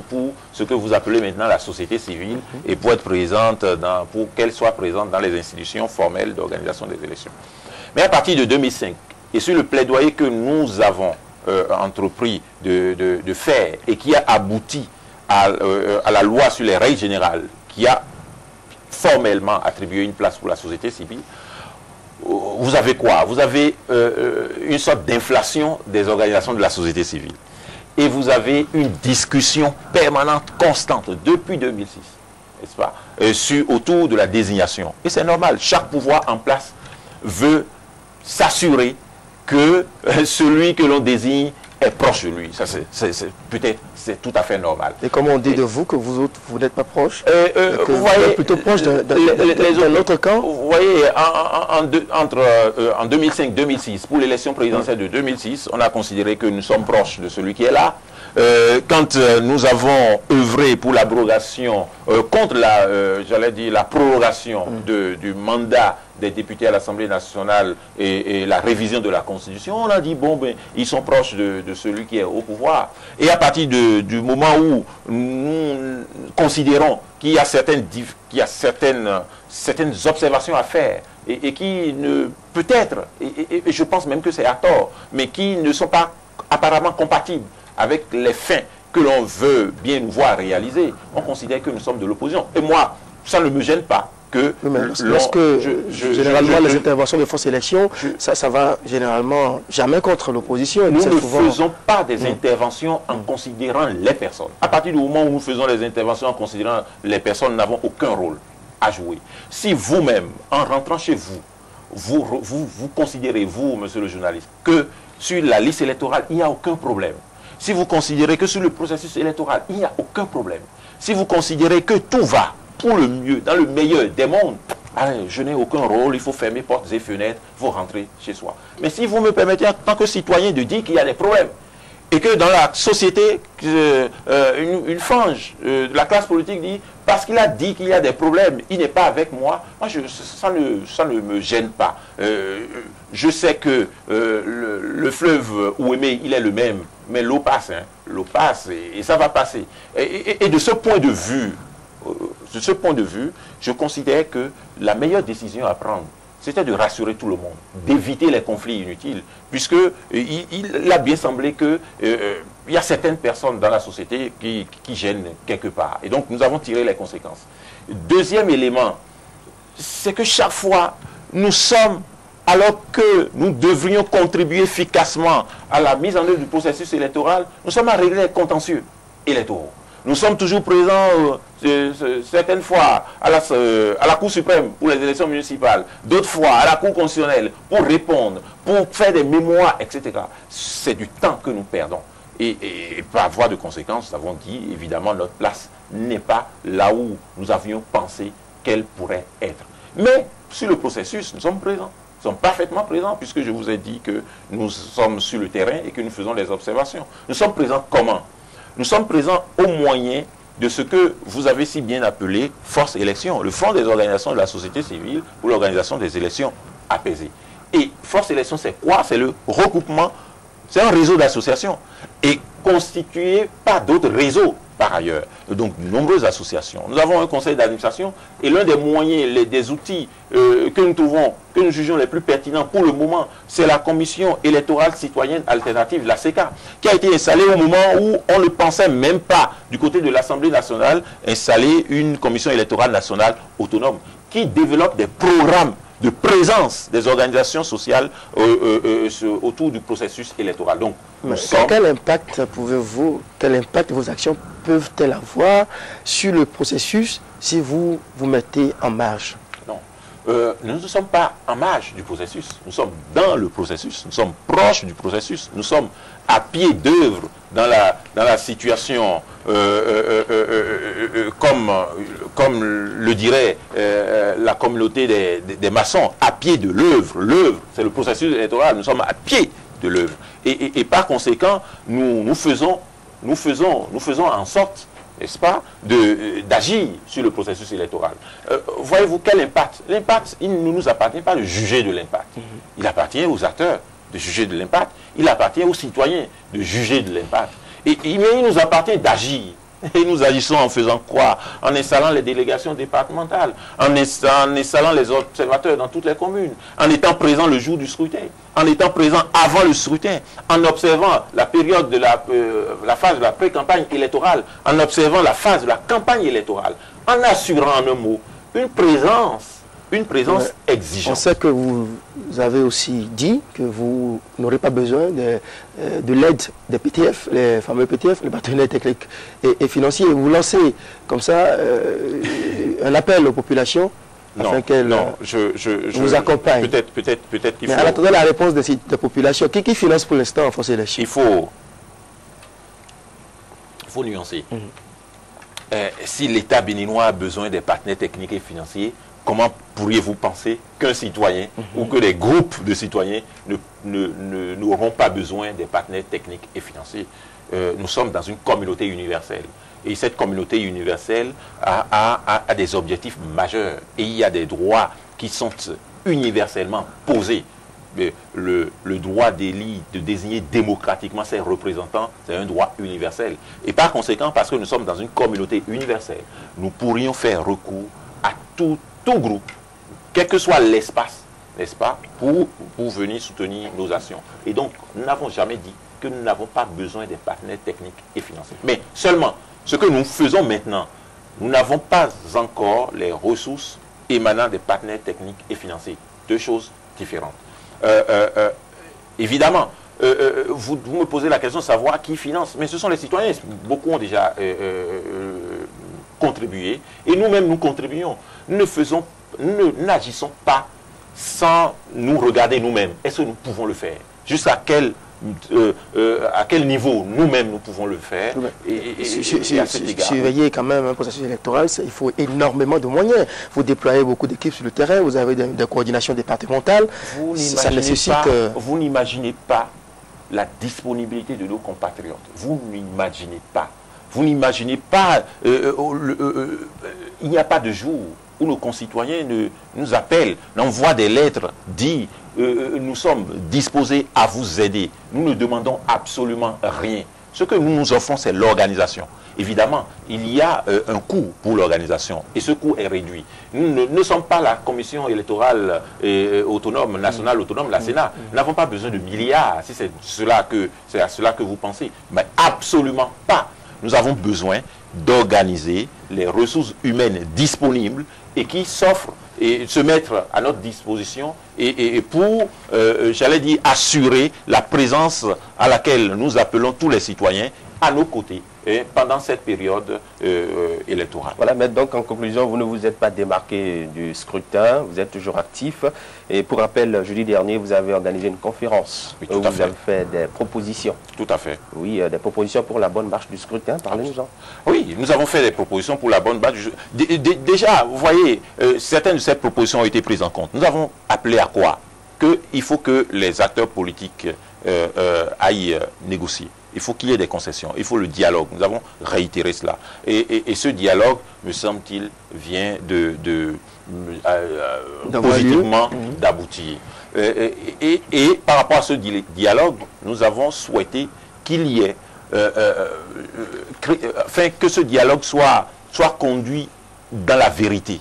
pour ce que vous appelez maintenant la société civile et pour être présente, pour qu'elle soit présente dans les institutions formelles d'organisation des élections. Mais à partir de 2005, et sur le plaidoyer que nous avons entrepris de faire et qui a abouti à la loi sur les règles générales, qui a formellement attribué une place pour la société civile, vous avez quoi? Vous avez une sorte d'inflation des organisations de la société civile. Et vous avez une discussion permanente, constante, depuis 2006, n'est-ce pas, autour de la désignation. Et c'est normal, chaque pouvoir en place veut s'assurer que celui que l'on désigne est proche de lui. Ça, peut-être, c'est tout à fait normal. Et comme on dit de vous, que vous autres, vous n'êtes pas proche, vous voyez, plutôt proche d'un autre camp. Vous voyez, en 2005-2006, pour l'élection présidentielle de 2006, on a considéré que nous sommes proches de celui qui est là. Quand nous avons œuvré pour l'abrogation, contre la prorogation du mandat des députés à l'Assemblée nationale et la révision de la Constitution, on a dit, bon, ben, ils sont proches de celui qui est au pouvoir. Et à partir du moment où nous considérons qu'il y a certaines observations à faire et qui ne, peut-être, et je pense même que c'est à tort, mais qui ne sont pas apparemment compatibles avec les fins que l'on veut bien nous voir réaliser, on considère que nous sommes de l'opposition. Et moi, ça ne me gêne pas que... généralement, les interventions de force élection, ça va généralement jamais contre l'opposition. Nous ne faisons pas des interventions en considérant les personnes. À partir du moment où nous faisons les interventions en considérant les personnes, nous n'avons aucun rôle à jouer. Si vous-même, en rentrant chez vous considérez, vous, monsieur le journaliste, que sur la liste électorale, il n'y a aucun problème. Si vous considérez que sur le processus électoral, il n'y a aucun problème. Si vous considérez que tout va pour le mieux, dans le meilleur des mondes, allez, je n'ai aucun rôle, il faut fermer portes et fenêtres, il faut rentrer chez soi. Mais si vous me permettez, en tant que citoyen, de dire qu'il y a des problèmes, et que dans la société, une frange de la classe politique dit, parce qu'il a dit qu'il y a des problèmes, il n'est pas avec moi, ça ne me gêne pas. Je sais que le fleuve Ouémé, il est le même, mais l'eau passe, hein, l'eau passe et ça va passer. Et de ce point de vue, je considère que la meilleure décision à prendre, c'était de rassurer tout le monde, d'éviter les conflits inutiles, puisque il a bien semblé qu'il y a certaines personnes dans la société qui gênent quelque part. Et donc, nous avons tiré les conséquences. Deuxième élément, c'est que chaque fois, nous sommes, alors que nous devrions contribuer efficacement à la mise en œuvre du processus électoral, nous sommes à régler les contentieux électoraux. Nous sommes toujours présents, certaines fois, à la Cour suprême pour les élections municipales, d'autres fois à la Cour constitutionnelle pour répondre, pour faire des mémoires, etc. C'est du temps que nous perdons. Et par voie de conséquence, nous avons dit, évidemment, notre place n'est pas là où nous avions pensé qu'elle pourrait être. Mais sur le processus, nous sommes présents. Nous sommes parfaitement présents, puisque je vous ai dit que nous sommes sur le terrain et que nous faisons des observations. Nous sommes présents comment? Nous sommes présents au moyen de ce que vous avez si bien appelé Force Élection, le Fonds des organisations de la société civile pour l'organisation des élections apaisées. Et Force Élection, c'est quoi? C'est le regroupement, c'est un réseau d'associations et constitué par d'autres réseaux par ailleurs. Donc, de nombreuses associations. Nous avons un conseil d'administration et l'un des moyens, des outils que nous trouvons, que nous jugeons les plus pertinents pour le moment, c'est la Commission électorale citoyenne alternative, la CECA, qui a été installée au moment où on ne pensait même pas, du côté de l'Assemblée nationale, installer une commission électorale nationale autonome qui développe des programmes de présence des organisations sociales autour du processus électoral. Donc, quel impact vos actions peuvent-elles avoir sur le processus si vous vous mettez en marge? Non, nous ne sommes pas en marge du processus, nous sommes dans le processus, nous sommes proches du processus, nous sommes à pied d'œuvre dans la situation, comme le dirait la communauté des maçons, à pied de l'œuvre. L'œuvre, c'est le processus électoral, nous sommes à pied de l'œuvre. Et par conséquent, nous faisons en sorte, n'est-ce pas, d'agir sur le processus électoral. Voyez-vous quel impact? L'impact, il ne nous appartient pas de juger de l'impact. Il appartient aux acteurs de juger de l'impact. Il appartient aux citoyens de juger de l'impact. Mais il nous appartient d'agir. Et nous agissons en faisant quoi? En installant les délégations départementales, en installant les observateurs dans toutes les communes, en étant présent le jour du scrutin, en étant présent avant le scrutin, en observant la période de la phase de la pré-campagne électorale, en observant la phase de la campagne électorale, en assurant en un mot une présence exigeante. On sait que vous avez aussi dit que vous n'aurez pas besoin de l'aide des PTF, les fameux PTF, les partenaires techniques et financiers. Vous lancez comme ça un appel aux populations afin qu'elles vous accompagnent. Peut-être qu'il faut... Mais en attendant la réponse des populations, qui finance pour l'instant en France et les chiffres? Il faut nuancer. Si l'État béninois a besoin des partenaires techniques et financiers, comment pourriez-vous penser qu'un citoyen ou que des groupes de citoyens n'auront pas besoin des partenaires techniques et financiers? Nous sommes dans une communauté universelle. Et cette communauté universelle a des objectifs majeurs. Et il y a des droits qui sont universellement posés. Le droit d'élire, de désigner démocratiquement ses représentants, c'est un droit universel. Et par conséquent, parce que nous sommes dans une communauté universelle, nous pourrions faire recours à tout groupe, quel que soit l'espace, n'est-ce pas, pour venir soutenir nos actions. Et donc, nous n'avons jamais dit que nous n'avons pas besoin des partenaires techniques et financiers. Mais seulement, ce que nous faisons maintenant, nous n'avons pas encore les ressources émanant des partenaires techniques et financiers. Deux choses différentes. Évidemment, vous me posez la question de savoir qui finance, mais ce sont les citoyens. Beaucoup ont déjà contribué, et nous-mêmes nous contribuons. Nous n'agissons pas sans nous regarder nous-mêmes. Est-ce que nous pouvons le faire? Jusqu'à quel niveau nous-mêmes nous pouvons le faire? Surveiller quand même un processus électoral, il faut énormément de moyens. Vous déployez beaucoup d'équipes sur le terrain, vous avez des coordinations départementales. Vous n'imaginez pas la disponibilité de nos compatriotes. Vous n'imaginez pas. Vous n'imaginez pas, il n'y a pas de jour où nos concitoyens nous appellent, envoient des lettres, disent nous sommes disposés à vous aider. Nous ne demandons absolument rien. Ce que nous nous offrons, c'est l'organisation. Évidemment, il y a un coût pour l'organisation et ce coût est réduit. Nous ne sommes pas la commission électorale autonome, nationale autonome, la Sénat. Nous n'avons pas besoin de milliards, si c'est à cela que vous pensez. Mais absolument pas. Nous avons besoin d'organiser les ressources humaines disponibles et qui s'offrent et se mettre à notre disposition et pour, j'allais dire, assurer la présence à laquelle nous appelons tous les citoyens à nos côtés pendant cette période électorale. Voilà, mais donc en conclusion, vous ne vous êtes pas démarqué du scrutin, vous êtes toujours actif. Et pour rappel, jeudi dernier, vous avez organisé une conférence où vous avez fait des propositions. Tout à fait. Oui, des propositions pour la bonne marche du scrutin, parlez-nous-en. Oui, nous avons fait des propositions pour la bonne marche du scrutin. Déjà, vous voyez, certaines de ces propositions ont été prises en compte. Nous avons appelé à quoi? Qu'il faut que les acteurs politiques aillent négocier. Il faut qu'il y ait des concessions, il faut le dialogue. Nous avons réitéré cela. Et ce dialogue, me semble-t-il, vient positivement d'aboutir. Et par rapport à ce dialogue, nous avons souhaité qu'il y ait, que ce dialogue soit conduit dans la vérité.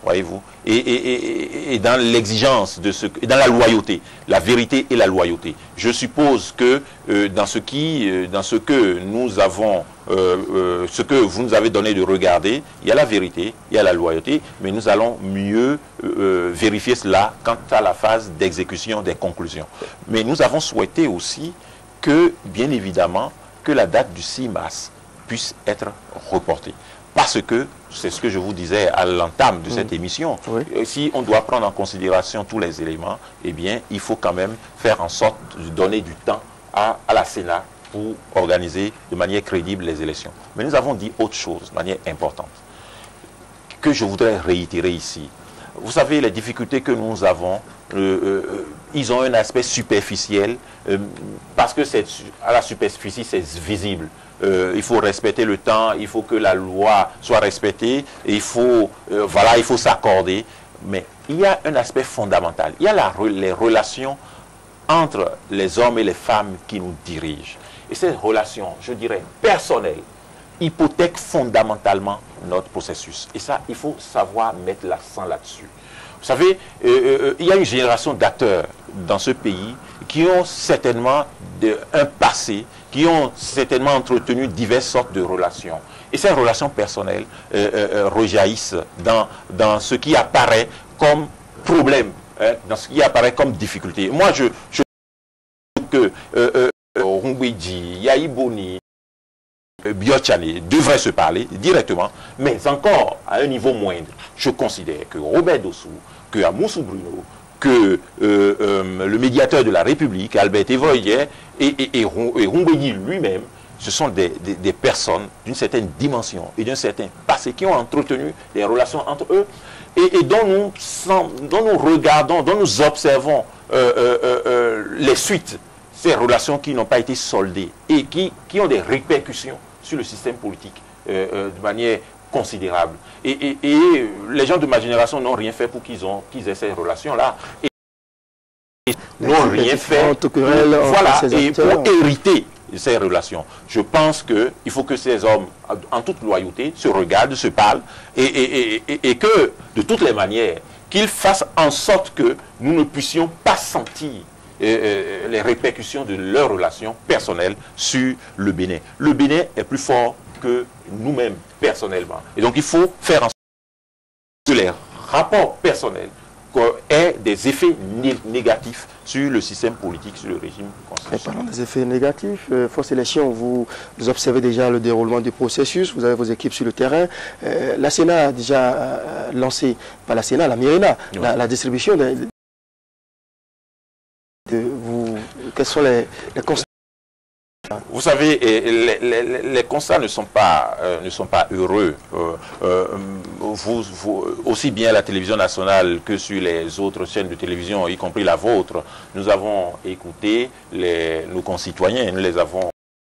Voyez-vous, et dans l'exigence, dans la loyauté, la vérité et la loyauté. Je suppose que dans ce que nous avons, ce que vous nous avez donné de regarder, il y a la vérité, il y a la loyauté, mais nous allons mieux vérifier cela quant à la phase d'exécution des conclusions. Mais nous avons souhaité aussi que, bien évidemment, que la date du 6 mars puisse être reportée. Parce que, c'est ce que je vous disais à l'entame de cette émission, si on doit prendre en considération tous les éléments, eh bien, il faut quand même faire en sorte de donner du temps à la Sénat pour organiser de manière crédible les élections. Mais nous avons dit autre chose, de manière importante, que je voudrais réitérer ici. Vous savez, les difficultés que nous avons, ils ont un aspect superficiel, parce que à la superficie, c'est visible. Il faut respecter le temps, il faut que la loi soit respectée, et il faut s'accorder. Mais il y a un aspect fondamental. Il y a les relations entre les hommes et les femmes qui nous dirigent. Et ces relations, je dirais, personnelles, hypothèque fondamentalement notre processus. Et ça, il faut savoir mettre l'accent là-dessus. Vous savez, il y a une génération d'acteurs dans ce pays qui ont certainement un passé, qui ont certainement entretenu diverses sortes de relations. Et ces relations personnelles rejaillissent dans ce qui apparaît comme problème, hein, dans ce qui apparaît comme difficulté. Moi, je trouve que Rumbwedji, Yaïboni, Biotchane devraient se parler directement, mais encore à un niveau moindre. Je considère que Robert Dossou, que Amoussou Bruno, que le médiateur de la République, Albert Evroyer, et Rumbwedji lui-même, ce sont des personnes d'une certaine dimension et d'un certain passé qui ont entretenu des relations entre eux et dont nous regardons, dont nous observons les suites, ces relations qui n'ont pas été soldées et qui ont des répercussions sur le système politique de manière considérable. Et les gens de ma génération n'ont rien fait pour qu'ils aient ces relations-là. N'ont rien fait pour hériter ces relations. Je pense qu'il faut que ces hommes, en toute loyauté, se regardent, se parlent, et que, de toutes les manières, qu'ils fassent en sorte que nous ne puissions pas sentir les répercussions de leurs relations personnelles sur le Bénin. Le Bénin est plus fort que nous-mêmes, personnellement. Et donc, il faut faire en sorte que les rapports personnels aient des effets négatifs sur le système politique, sur le régime constitutionnel. Parlant des effets négatifs, Force Élection, vous observez déjà le déroulement du processus, vous avez vos équipes sur le terrain. La Sénat a déjà lancé, pas la Sénat, la Mérina, oui, la distribution quels sont les constats? Vous savez, les constats ne sont pas heureux. Aussi bien à la télévision nationale que sur les autres chaînes de télévision, y compris la vôtre, nous avons écouté nos concitoyens, nous les avons